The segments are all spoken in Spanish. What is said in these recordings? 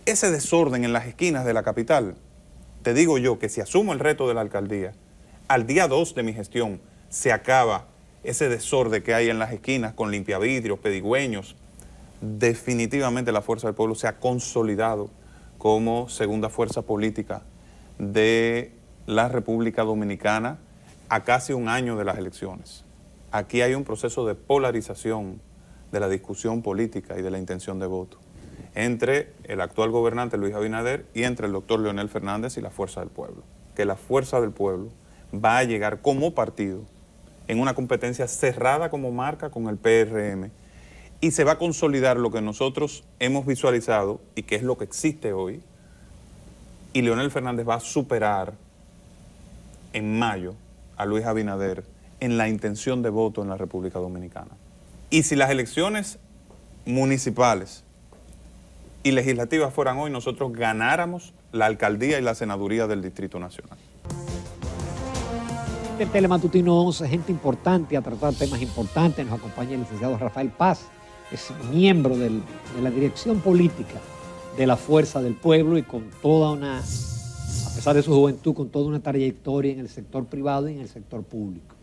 ese desorden en las esquinas de la capital, te digo yo que si asumo el reto de la alcaldía, al día 2 de mi gestión se acaba ese desorden que hay en las esquinas con limpiavidrios, pedigüeños. Definitivamente la Fuerza del Pueblo se ha consolidado como segunda fuerza política de la República Dominicana a casi un año de las elecciones. Aquí hay un proceso de polarización de la discusión política y de la intención de voto entre el actual gobernante Luis Abinader y entre el doctor Leonel Fernández y la Fuerza del Pueblo. Que la Fuerza del Pueblo va a llegar como partido en una competencia cerrada como marca con el PRM y se va a consolidar lo que nosotros hemos visualizado y que es lo que existe hoy, y Leonel Fernández va a superar en mayo a Luis Abinader en la intención de voto en la República Dominicana. Y si las elecciones municipales y legislativas fueran hoy, nosotros ganáramos la alcaldía y la senaduría del Distrito Nacional. El Telematutino 11, gente importante a tratar temas importantes. Nos acompaña el licenciado Rafael Paz, es miembro de la dirección política de la Fuerza del Pueblo y con toda una, a pesar de su juventud, con toda una trayectoria en el sector privado y en el sector público.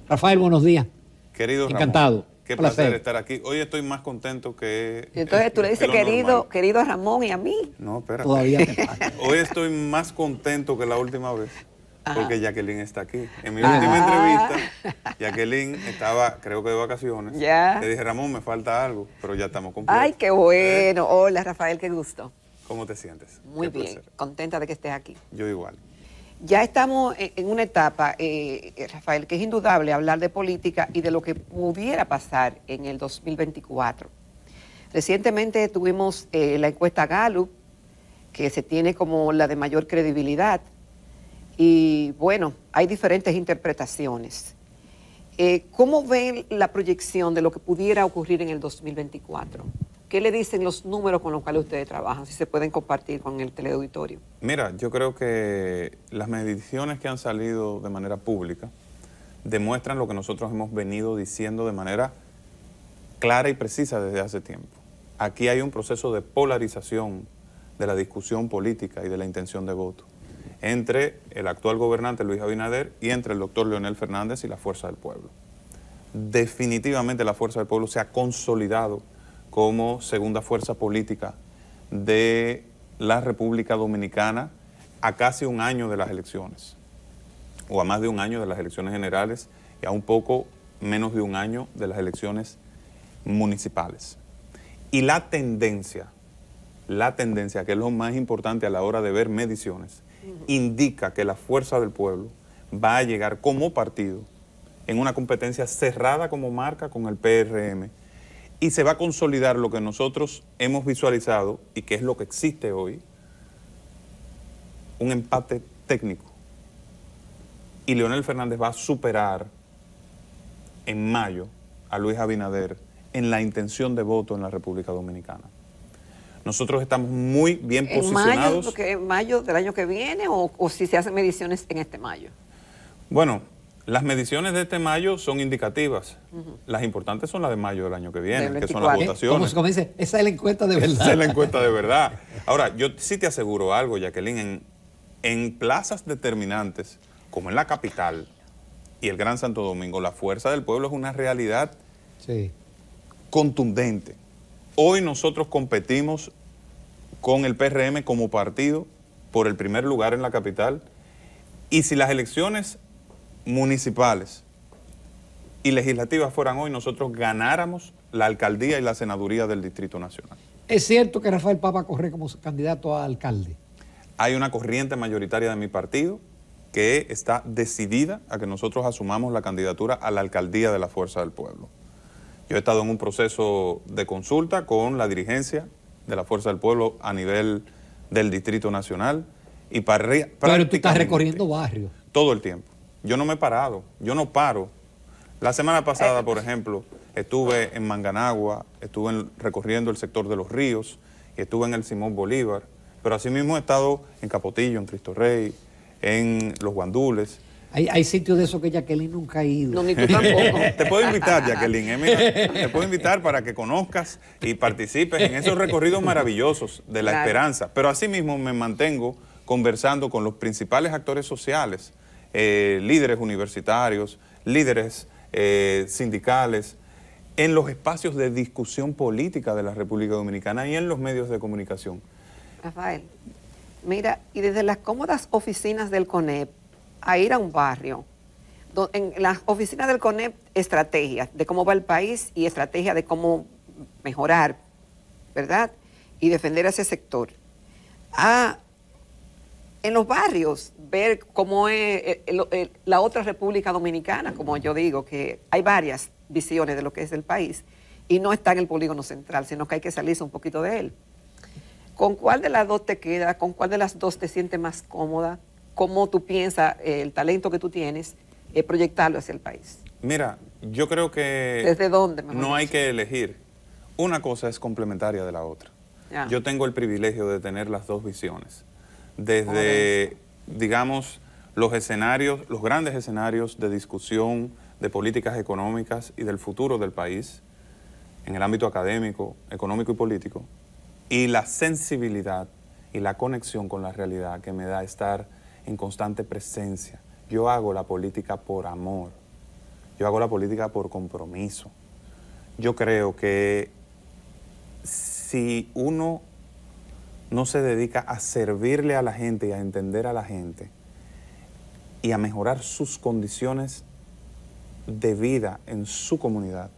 Rafael, buenos días. Querido encantado. Ramón, qué placer estar aquí. Hoy estoy más contento que... Entonces tú le dices querido Ramón y a mí. No, espérate. Todavía te pasa. Hoy estoy más contento que la última vez. Porque Jacqueline está aquí. En mi última entrevista, Jacqueline estaba, creo que de vacaciones. Ya. Le dije, Ramón, me falta algo, pero ya estamos completos. Ay, qué bueno. Hola, Rafael, qué gusto. ¿Cómo te sientes? Muy Qué bien, placer. contenta de que estés aquí. Yo igual. Ya estamos en una etapa, Rafael, que es indudable hablar de política y de lo que pudiera pasar en el 2024. Recientemente tuvimos la encuesta Gallup, que se tiene como la de mayor credibilidad. Y bueno, hay diferentes interpretaciones. ¿Cómo ven la proyección de lo que pudiera ocurrir en el 2024? ¿Qué le dicen los números con los cuales ustedes trabajan? Si se pueden compartir con el teleauditorio. Mira, yo creo que las mediciones que han salido de manera pública demuestran lo que nosotros hemos venido diciendo de manera clara y precisa desde hace tiempo. Aquí hay un proceso de polarización de la discusión política y de la intención de voto entre el actual gobernante Luis Abinader y entre el doctor Leonel Fernández y la Fuerza del Pueblo. Definitivamente la Fuerza del Pueblo se ha consolidado como segunda fuerza política de la República Dominicana a casi un año de las elecciones, o a más de un año de las elecciones generales y a un poco menos de un año de las elecciones municipales. Y la tendencia, que es lo más importante a la hora de ver mediciones, indica que la Fuerza del Pueblo va a llegar como partido en una competencia cerrada como marca con el PRM y se va a consolidar lo que nosotros hemos visualizado y que es lo que existe hoy, un empate técnico. Y Leonel Fernández va a superar en mayo a Luis Abinader en la intención de voto en la República Dominicana. Nosotros estamos muy bien posicionados. ¿En mayo del año que viene o si se hacen mediciones en este mayo? Bueno, las mediciones de este mayo son indicativas. Las importantes son las de mayo del año que viene, que son las votaciones. Como se dice, esa es la encuesta de verdad. Esa es la encuesta de verdad. Ahora, yo sí te aseguro algo, Jacqueline, en plazas determinantes, como en la capital y el Gran Santo Domingo, la Fuerza del Pueblo es una realidad contundente. Hoy nosotros competimos con el PRM como partido por el primer lugar en la capital y si las elecciones municipales y legislativas fueran hoy, nosotros ganáramos la alcaldía y la senaduría del Distrito Nacional. ¿Es cierto que Rafael Paz va a correr como candidato a alcalde? Hay una corriente mayoritaria de mi partido que está decidida a que nosotros asumamos la candidatura a la alcaldía de la Fuerza del Pueblo. Yo he estado en un proceso de consulta con la dirigencia de la Fuerza del Pueblo a nivel del Distrito Nacional y Pero tú estás recorriendo barrios. Todo el tiempo. Yo no me he parado, yo no paro. La semana pasada, por ejemplo, estuve en Manganagua, estuve recorriendo el sector de Los Ríos y estuve en el Simón Bolívar, pero asimismo he estado en Capotillo, en Cristo Rey, en Los Guandules. Hay sitios de esos que Jacqueline nunca ha ido. No, ni tú tampoco. Te puedo invitar, Jacqueline, mira, te puedo invitar para que conozcas y participes en esos recorridos maravillosos de la esperanza. Pero asimismo me mantengo conversando con los principales actores sociales, líderes universitarios, líderes sindicales, en los espacios de discusión política de la República Dominicana y en los medios de comunicación. Rafael, mira, y desde las cómodas oficinas del CONEP a ir a un barrio, en las oficinas del CONEP, estrategias de cómo va el país y estrategia de cómo mejorar, ¿verdad? Y defender a ese sector. En los barrios, ver cómo es la otra República Dominicana, como yo digo, que hay varias visiones de lo que es el país y no está en el polígono central, sino que hay que salirse un poquito de él. ¿Con cuál de las dos te queda? ¿Con cuál de las dos te sientes más cómoda? ¿Cómo tú piensas el talento que tú tienes, proyectarlo hacia el país? Mira, yo creo que ¿Desde dónde? No hay que elegir. Una cosa es complementaria de la otra. Ya. Yo tengo el privilegio de tener las dos visiones. Desde, digamos, los escenarios, los grandes escenarios de discusión de políticas económicas y del futuro del país, en el ámbito académico, económico y político, y la sensibilidad y la conexión con la realidad que me da estar en constante presencia. Yo hago la política por amor, yo hago la política por compromiso. Yo creo que si uno no se dedica a servirle a la gente y a entender a la gente y a mejorar sus condiciones de vida en su comunidad,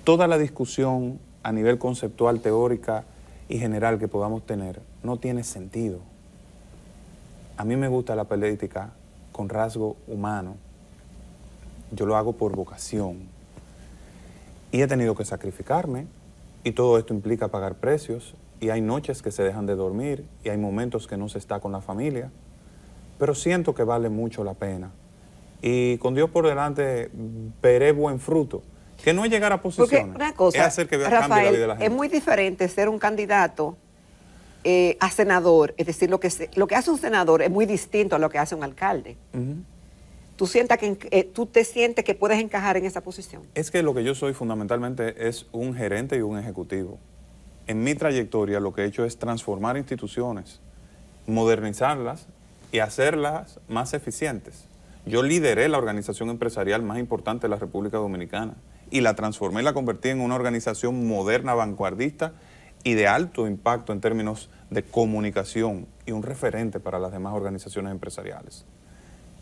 toda la discusión a nivel conceptual, teórica y general que podamos tener no tiene sentido. A mí me gusta la política con rasgo humano. Yo lo hago por vocación. Y he tenido que sacrificarme, y todo esto implica pagar precios, y hay noches que se dejan de dormir, y hay momentos que no se está con la familia, pero siento que vale mucho la pena. Y con Dios por delante veré buen fruto, que no es llegar a posiciones, porque una cosa, es hacer que Rafael, cambie la vida de la gente. Es muy diferente ser un candidato a senador, es decir, lo que hace un senador es muy distinto a lo que hace un alcalde. ¿Tú te sientes que puedes encajar en esa posición? Es que lo que yo soy fundamentalmente es un gerente y un ejecutivo. En mi trayectoria lo que he hecho es transformar instituciones, modernizarlas y hacerlas más eficientes. Yo lideré la organización empresarial más importante de la República Dominicana y la transformé y la convertí en una organización moderna, vanguardista y de alto impacto en términos de comunicación y un referente para las demás organizaciones empresariales.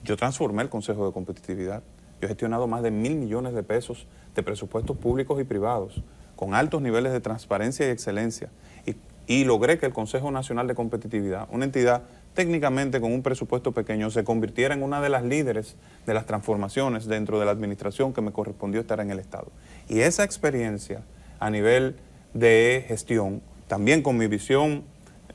Yo transformé el Consejo de Competitividad. Yo he gestionado más de 1.000 millones de pesos de presupuestos públicos y privados, con altos niveles de transparencia y excelencia. Y logré que el Consejo Nacional de Competitividad, una entidad técnicamente con un presupuesto pequeño, se convirtiera en una de las líderes de las transformaciones dentro de la administración que me correspondió estar en el Estado. Y esa experiencia a nivel de gestión, también con mi visión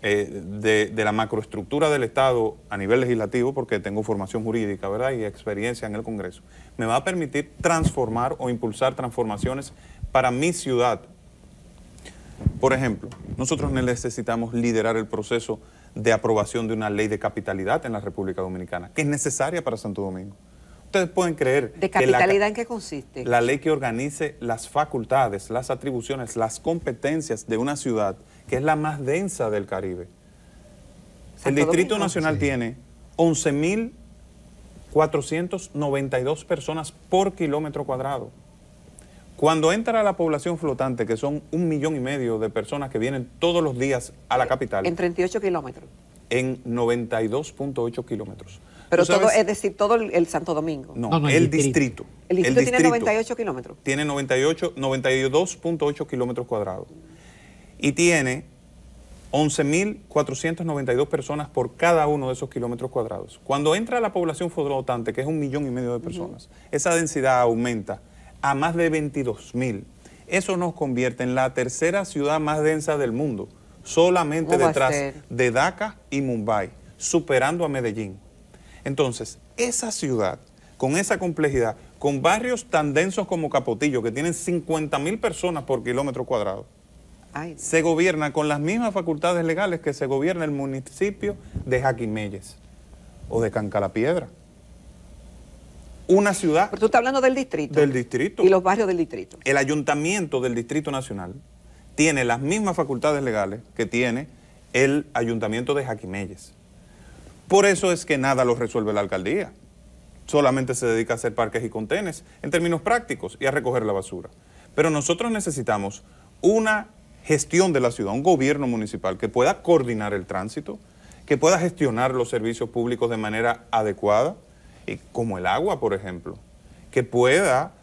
de la macroestructura del Estado a nivel legislativo, porque tengo formación jurídica, ¿verdad?, y experiencia en el Congreso, me va a permitir transformar o impulsar transformaciones para mi ciudad. Por ejemplo, nosotros necesitamos liderar el proceso de aprobación de una ley de capitalidad en la República Dominicana, que es necesaria para Santo Domingo. Ustedes pueden creer ¿De capitalidad en qué consiste? La ley que organice las facultades, las atribuciones, las competencias de una ciudad que es la más densa del Caribe. El Distrito Nacional tiene 11.492 personas por kilómetro cuadrado. Cuando entra la población flotante, que son 1,5 millones de personas que vienen todos los días a la capital. En 38 kilómetros. En 92.8 kilómetros. Pero todo, es decir, todo el Santo Domingo. No, el distrito. El distrito tiene 98 kilómetros. Tiene 92.8 kilómetros cuadrados. Y tiene 11.492 personas por cada uno de esos kilómetros cuadrados. Cuando entra la población flotante, que es 1,5 millones de personas, esa densidad aumenta a más de 22.000. Eso nos convierte en la tercera ciudad más densa del mundo, solamente detrás de Dhaka y Mumbai, superando a Medellín. Entonces, esa ciudad, con esa complejidad, con barrios tan densos como Capotillo, que tienen 50.000 personas por kilómetro cuadrado, se gobierna con las mismas facultades legales que se gobierna el municipio de Jaquimelles o de Cancalapiedra. una ciudad... Pero tú estás hablando del distrito. Del distrito. Y los barrios del distrito. El ayuntamiento del Distrito Nacional tiene las mismas facultades legales que tiene el ayuntamiento de Jaquimelles. Por eso es que nada lo resuelve la alcaldía. Solamente se dedica a hacer parques y contenes en términos prácticos y a recoger la basura. Pero nosotros necesitamos una gestión de la ciudad, un gobierno municipal que pueda coordinar el tránsito, que pueda gestionar los servicios públicos de manera adecuada, como el agua, por ejemplo, que pueda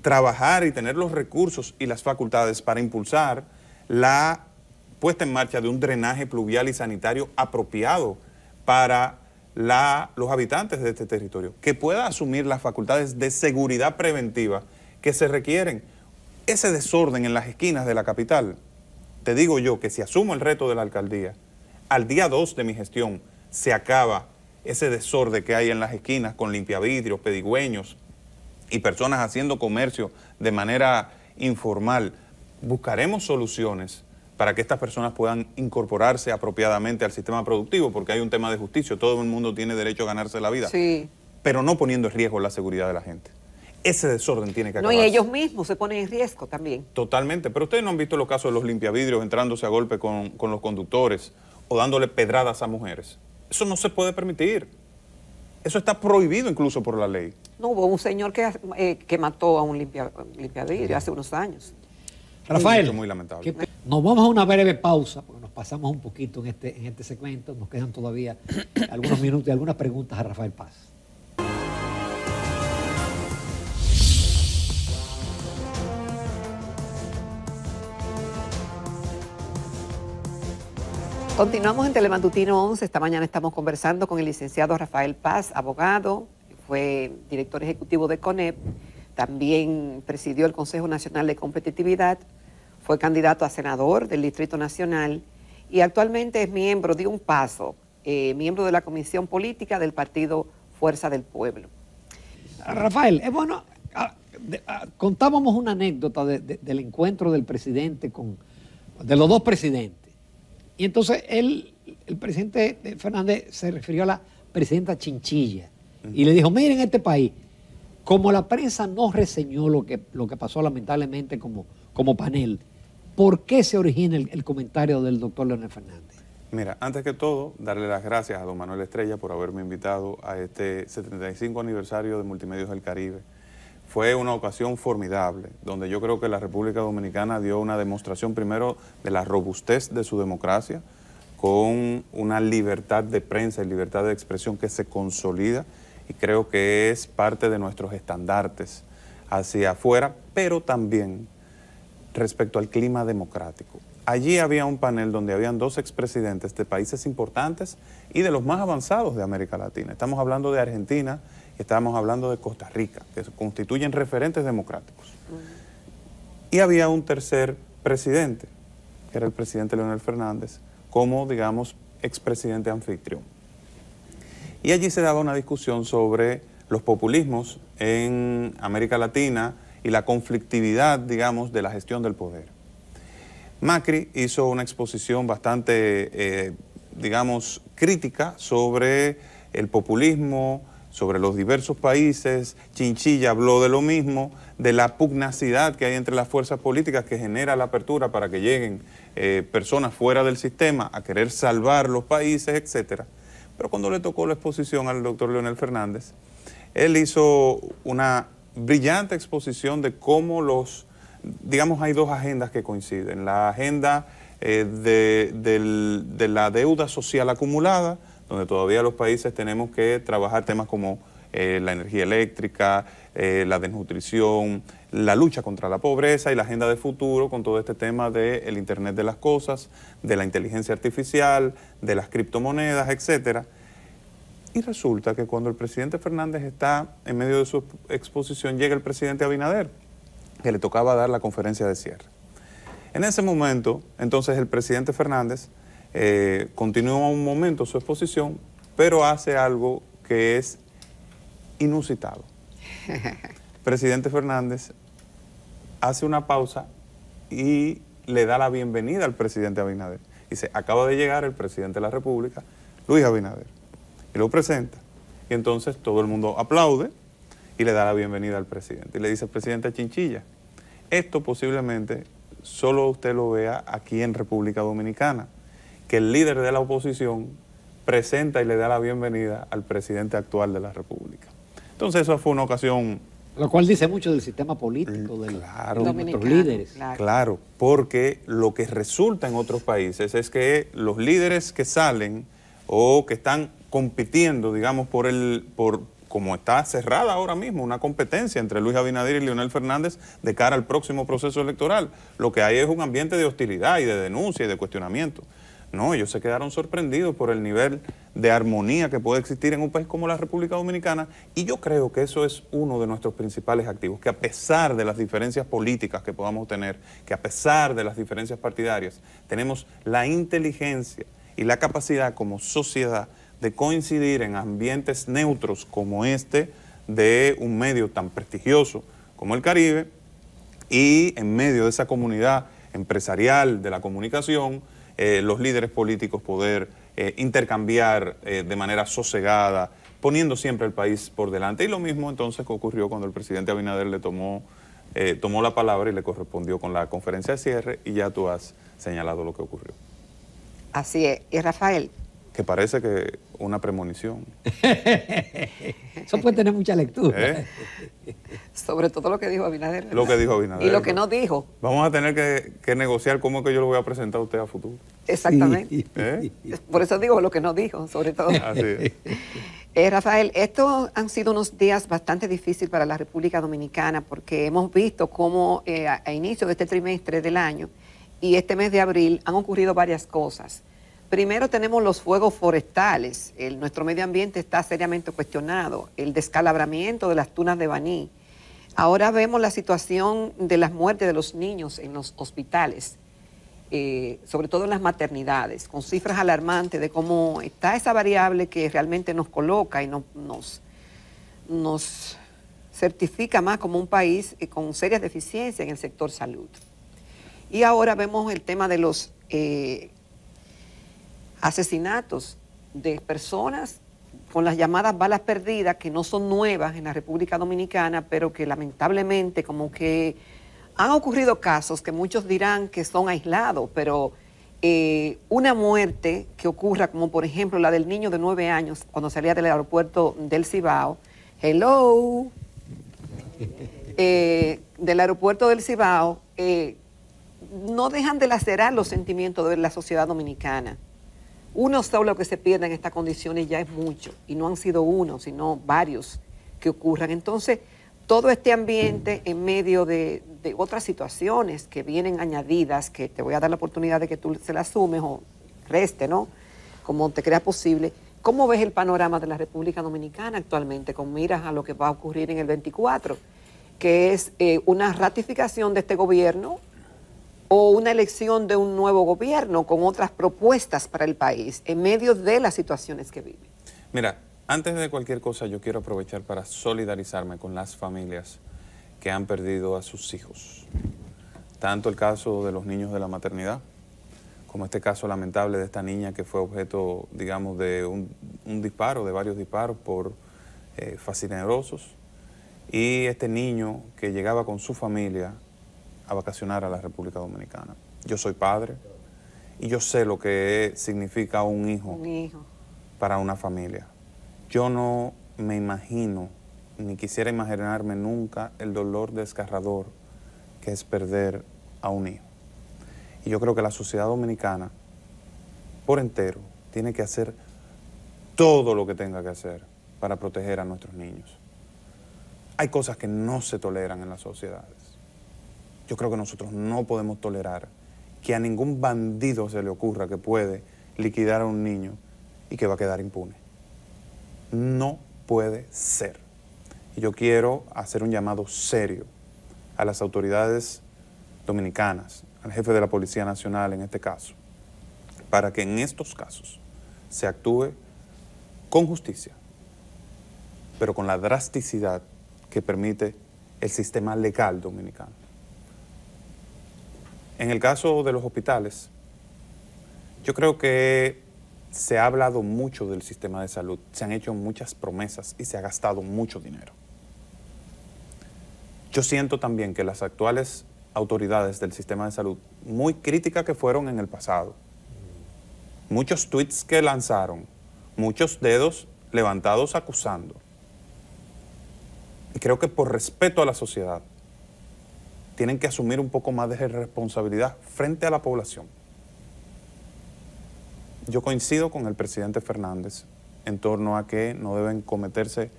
trabajar y tener los recursos y las facultades para impulsar la puesta en marcha de un drenaje pluvial y sanitario apropiado para los habitantes de este territorio, que pueda asumir las facultades de seguridad preventiva que se requieren. Ese desorden en las esquinas de la capital, te digo yo que si asumo el reto de la alcaldía, al día 2 de mi gestión se acaba ese desorden que hay en las esquinas con limpiavidrios, pedigüeños y personas haciendo comercio de manera informal. Buscaremos soluciones para que estas personas puedan incorporarse apropiadamente al sistema productivo, porque hay un tema de justicia, todo el mundo tiene derecho a ganarse la vida, sí, pero no poniendo en riesgo la seguridad de la gente. Ese desorden tiene que acabar. No, y ellos mismos se ponen en riesgo también. Totalmente, pero ustedes no han visto los casos de los limpiavidrios entrándose a golpe con los conductores o dándole pedradas a mujeres. Eso no se puede permitir. Eso está prohibido incluso por la ley. No, hubo un señor que mató a un limpiavidrio hace unos años. Rafael, muy lamentable. Nos vamos a una breve pausa, porque nos pasamos un poquito en este segmento. Nos quedan todavía algunos minutos y algunas preguntas a Rafael Paz. Continuamos en Telematutino 11. Esta mañana estamos conversando con el licenciado Rafael Paz, abogado, fue director ejecutivo de CONEP, también presidió el Consejo Nacional de Competitividad, fue candidato a senador del Distrito Nacional y actualmente es miembro de Un Paso, miembro de la Comisión Política del Partido Fuerza del Pueblo. Rafael, bueno, contábamos una anécdota del encuentro del presidente de los dos presidentes. Y entonces el presidente Fernández se refirió a la presidenta Chinchilla y le dijo, miren este país, como la prensa no reseñó lo que pasó lamentablemente como panel, ¿por qué se origina el comentario del doctor Leonel Fernández? Mira, antes que todo, darle las gracias a don Manuel Estrella por haberme invitado a este 75 aniversario de Multimedios del Caribe. Fue una ocasión formidable, donde yo creo que la República Dominicana dio una demostración primero de la robustez de su democracia, con una libertad de prensa y libertad de expresión que se consolida y creo que es parte de nuestros estandartes hacia afuera, pero también respecto al clima democrático. Allí había un panel donde habían dos expresidentes de países importantes y de los más avanzados de América Latina. Estamos hablando de Argentina y estamos hablando de Costa Rica, que constituyen referentes democráticos. Y había un tercer presidente, que era el presidente Leonel Fernández, como, digamos, expresidente anfitrión. Y allí se daba una discusión sobre los populismos en América Latina y la conflictividad, digamos, de la gestión del poder. Macri hizo una exposición bastante, digamos, crítica sobre el populismo, sobre los diversos países. Chinchilla habló de lo mismo, de la pugnacidad que hay entre las fuerzas políticas que genera la apertura para que lleguen personas fuera del sistema a querer salvar los países, etcétera. Pero cuando le tocó la exposición al doctor Leonel Fernández, él hizo una brillante exposición de cómo digamos, hay dos agendas que coinciden. La agenda de la deuda social acumulada, donde todavía los países tenemos que trabajar temas como la energía eléctrica, la desnutrición, la lucha contra la pobreza y la agenda de futuro con todo este tema del Internet de las cosas, de la inteligencia artificial, de las criptomonedas, etcétera. Y resulta que cuando el presidente Fernández está en medio de su exposición, llega el presidente Abinader, que le tocaba dar la conferencia de cierre. En ese momento, entonces, el presidente Fernández continúa un momento su exposición, pero hace algo que es inusitado. El presidente Fernández hace una pausa y le da la bienvenida al presidente Abinader. Dice, acaba de llegar el presidente de la República, Luis Abinader, y lo presenta. Y entonces todo el mundo aplaude y le da la bienvenida al presidente. Y le dice, presidente Chinchilla, esto posiblemente solo usted lo vea aquí en República Dominicana, que el líder de la oposición presenta y le da la bienvenida al presidente actual de la República. Entonces esa fue una ocasión... Lo cual dice mucho del sistema político, de nuestros líderes. Claro, porque lo que resulta en otros países es que los líderes que salen o que están compitiendo, digamos, como está cerrada ahora mismo una competencia entre Luis Abinader y Leonel Fernández de cara al próximo proceso electoral, lo que hay es un ambiente de hostilidad y de denuncia y de cuestionamiento. No, ellos se quedaron sorprendidos por el nivel de armonía que puede existir en un país como la República Dominicana, y yo creo que eso es uno de nuestros principales activos, que a pesar de las diferencias políticas que podamos tener, que a pesar de las diferencias partidarias, tenemos la inteligencia y la capacidad como sociedad de coincidir en ambientes neutros como este, de un medio tan prestigioso como el Caribe, y en medio de esa comunidad empresarial de la comunicación, los líderes políticos poder intercambiar de manera sosegada, poniendo siempre el país por delante. Y lo mismo entonces que ocurrió cuando el presidente Abinader le tomó la palabra y le correspondió con la conferencia de cierre, y ya tú has señalado lo que ocurrió. Así es. Y Rafael. Que parece que una premonición. Eso puede tener mucha lectura. Sobre todo lo que dijo Abinader, ¿verdad? Lo que dijo Abinader. Y lo que no dijo. Vamos a tener que negociar cómo es que yo lo voy a presentar a usted a futuro. Exactamente. Por eso digo lo que no dijo, sobre todo. Así es. Rafael, estos han sido unos días bastante difíciles para la República Dominicana, porque hemos visto cómo a inicio de este trimestre del año y este mes de abril han ocurrido varias cosas. Primero tenemos los fuegos forestales, nuestro medio ambiente está seriamente cuestionado, el descalabramiento de las tunas de Baní. Ahora vemos la situación de las muertes de los niños en los hospitales, sobre todo en las maternidades, con cifras alarmantes de cómo está esa variable que realmente nos coloca y nos certifica más como un país con serias deficiencias en el sector salud. Y ahora vemos el tema de los asesinatos de personas con las llamadas balas perdidas, que no son nuevas en la República Dominicana, pero que lamentablemente como que han ocurrido casos que muchos dirán que son aislados, pero una muerte que ocurra, como por ejemplo la del niño de 9 años cuando salía del aeropuerto del Cibao, del aeropuerto del Cibao, no dejan de lacerar los sentimientos de la sociedad dominicana. Uno solo que se pierde en estas condiciones ya es mucho, y no han sido uno, sino varios que ocurran. Entonces, todo este ambiente en medio de otras situaciones que vienen añadidas, que te voy a dar la oportunidad de que tú se las sumes o reste, ¿no? Como te creas posible. ¿Cómo ves el panorama de la República Dominicana actualmente con miras a lo que va a ocurrir en el 24, que es una ratificación de este gobierno o una elección de un nuevo gobierno con otras propuestas para el país en medio de las situaciones que vive? Mira, antes de cualquier cosa yo quiero aprovechar para solidarizarme con las familias que han perdido a sus hijos. Tanto el caso de los niños de la maternidad, como este caso lamentable de esta niña que fue objeto, digamos, de un disparo, de varios disparos por fascinerosos, y este niño que llegaba con su familia a vacacionar a la República Dominicana. Yo soy padre y yo sé lo que significa un hijo para una familia. Yo no me imagino, ni quisiera imaginarme nunca el dolor desgarrador que es perder a un hijo. Y yo creo que la sociedad dominicana, por entero, tiene que hacer todo lo que tenga que hacer para proteger a nuestros niños. Hay cosas que no se toleran en las sociedades. Yo creo que nosotros no podemos tolerar que a ningún bandido se le ocurra que puede liquidar a un niño y que va a quedar impune. No puede ser. Y yo quiero hacer un llamado serio a las autoridades dominicanas, al jefe de la Policía Nacional en este caso, para que en estos casos se actúe con justicia, pero con la drasticidad que permite el sistema legal dominicano. En el caso de los hospitales, yo creo que se ha hablado mucho del sistema de salud, se han hecho muchas promesas y se ha gastado mucho dinero. Yo siento también que las actuales autoridades del sistema de salud, muy críticas que fueron en el pasado, muchos tweets que lanzaron, muchos dedos levantados acusando. Y creo que por respeto a la sociedad, tienen que asumir un poco más de responsabilidad frente a la población. Yo coincido con el presidente Fernández en torno a que no deben cometerse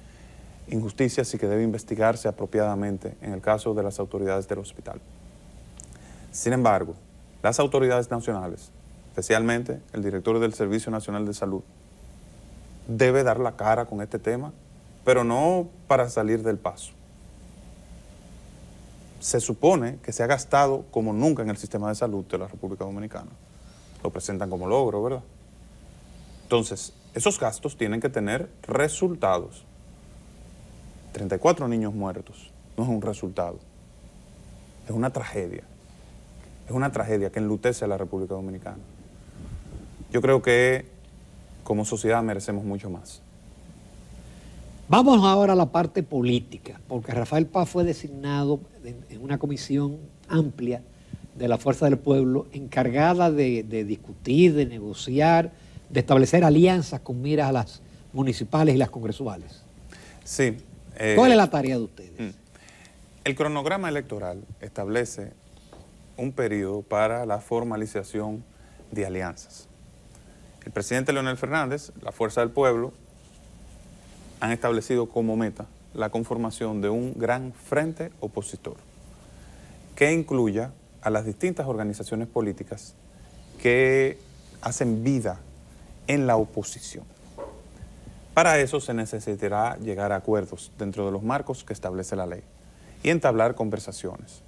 injusticias y que debe investigarse apropiadamente en el caso de las autoridades del hospital. Sin embargo, las autoridades nacionales, especialmente el director del Servicio Nacional de Salud, debe dar la cara con este tema, pero no para salir del paso. Se supone que se ha gastado como nunca en el sistema de salud de la República Dominicana. Lo presentan como logro, ¿verdad? Entonces, esos gastos tienen que tener resultados. 34 niños muertos no es un resultado, es una tragedia. Es una tragedia que enlutece a la República Dominicana. Yo creo que como sociedad merecemos mucho más. Vamos ahora a la parte política, porque Rafael Paz fue designado en una comisión amplia de la Fuerza del Pueblo encargada de discutir, de negociar, de establecer alianzas con miras a las municipales y las congresuales. Sí. ¿Cuál es la tarea de ustedes? El cronograma electoral establece un periodo para la formalización de alianzas. El presidente Leonel Fernández, la Fuerza del Pueblo, han establecido como meta la conformación de un gran frente opositor que incluya a las distintas organizaciones políticas que hacen vida en la oposición. Para eso se necesitará llegar a acuerdos dentro de los marcos que establece la ley y entablar conversaciones.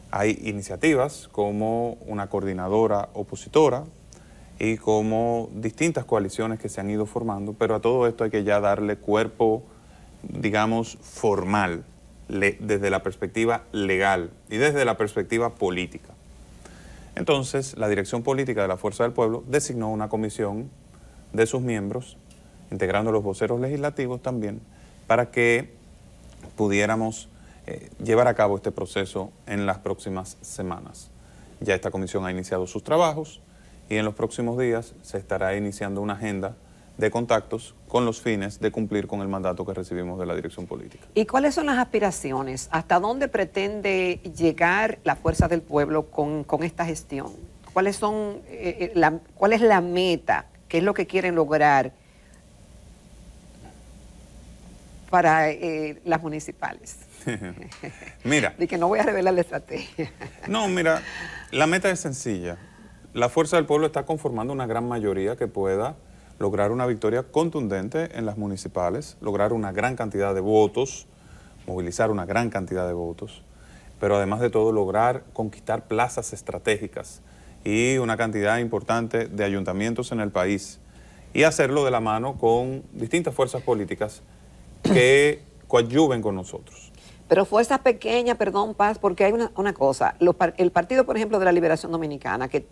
Hay iniciativas como una coordinadora opositora y como distintas coaliciones que se han ido formando, pero a todo esto hay que ya darle cuerpo, digamos, formal, desde la perspectiva legal y desde la perspectiva política. Entonces, la dirección política de la Fuerza del Pueblo designó una comisión de sus miembros, integrando los voceros legislativos también, para que pudiéramos llevar a cabo este proceso en las próximas semanas. Ya esta comisión ha iniciado sus trabajos y en los próximos días se estará iniciando una agenda de contactos con los fines de cumplir con el mandato que recibimos de la dirección política. ¿Y cuáles son las aspiraciones? ¿Hasta dónde pretende llegar la Fuerza del Pueblo con esta gestión? ¿Cuál es la meta? ¿Qué es lo que quieren lograr para las municipales? Mira. De que no voy a revelar la estrategia. No, mira, la meta es sencilla. La Fuerza del Pueblo está conformando una gran mayoría que pueda lograr una victoria contundente en las municipales, lograr una gran cantidad de votos, movilizar una gran cantidad de votos, pero además de todo lograr conquistar plazas estratégicas y una cantidad importante de ayuntamientos en el país y hacerlo de la mano con distintas fuerzas políticas que coadyuven con nosotros. Pero fuerzas pequeñas, perdón, Paz, porque hay una cosa. El Partido, por ejemplo, de la Liberación Dominicana, que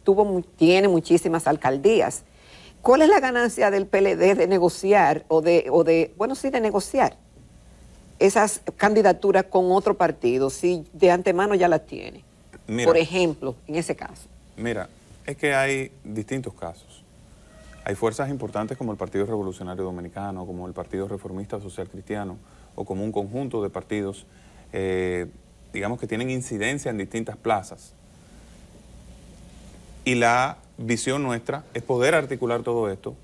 tiene muchísimas alcaldías, ¿cuál es la ganancia del PLD de negociar de negociar esas candidaturas con otro partido si de antemano ya las tiene? Mira, por ejemplo, en ese caso. Mira, es que hay distintos casos. Hay fuerzas importantes como el Partido Revolucionario Dominicano, como el Partido Reformista Social Cristiano, o como un conjunto de partidos, digamos, que tienen incidencia en distintas plazas. Y la visión nuestra es poder articular todo esto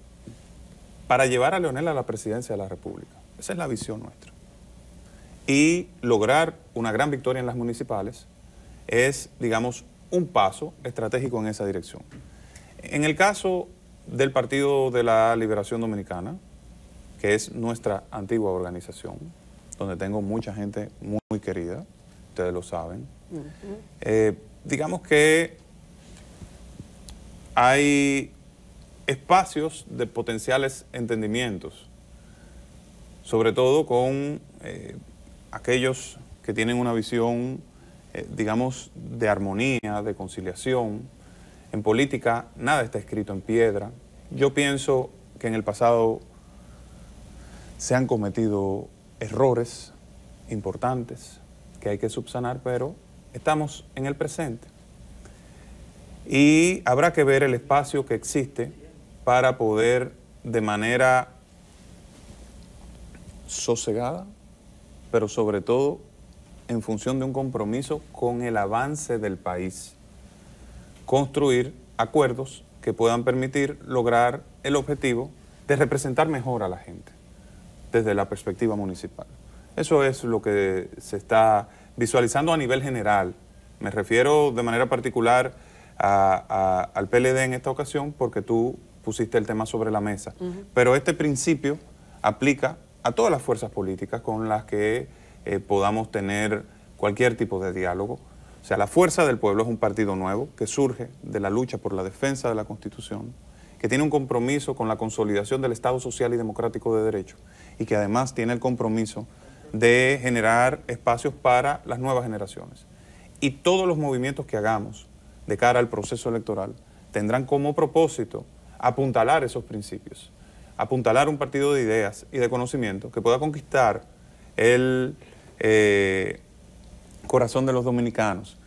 para llevar a Leonel a la presidencia de la República. Esa es la visión nuestra. Y lograr una gran victoria en las municipales es, digamos, un paso estratégico en esa dirección. En el caso del Partido de la Liberación Dominicana, que es nuestra antigua organización, donde tengo mucha gente muy querida, ustedes lo saben, digamos que hay espacios de potenciales entendimientos, sobre todo con aquellos que tienen una visión, digamos, de armonía, de conciliación. En política nada está escrito en piedra. Yo pienso que en el pasado se han cometido errores importantes, que hay que subsanar, pero estamos en el presente. Y habrá que ver el espacio que existe para poder, de manera sosegada, pero sobre todo en función de un compromiso con el avance del país, construir acuerdos que puedan permitir lograr el objetivo de representar mejor a la gente desde la perspectiva municipal. Eso es lo que se está visualizando a nivel general. Me refiero de manera particular al PLD en esta ocasión porque tú pusiste el tema sobre la mesa. Pero este principio aplica a todas las fuerzas políticas con las que podamos tener cualquier tipo de diálogo. O sea, la Fuerza del Pueblo es un partido nuevo que surge de la lucha por la defensa de la Constitución, que tiene un compromiso con la consolidación del Estado social y democrático de derecho y que además tiene el compromiso de generar espacios para las nuevas generaciones. Y todos los movimientos que hagamos de cara al proceso electoral tendrán como propósito apuntalar esos principios, apuntalar un partido de ideas y de conocimiento que pueda conquistar el corazón de los dominicanos.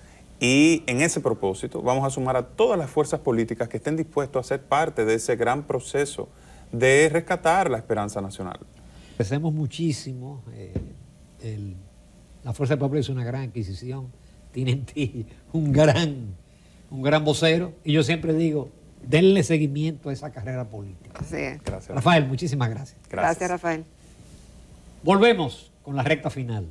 Y en ese propósito vamos a sumar a todas las fuerzas políticas que estén dispuestas a ser parte de ese gran proceso de rescatar la esperanza nacional. Agradecemos muchísimo. La Fuerza del Pueblo es una gran adquisición. Tiene en ti un gran vocero. Y yo siempre digo, denle seguimiento a esa carrera política. Así es. Gracias. Rafael, muchísimas gracias. Gracias, Rafael. Volvemos con la recta final.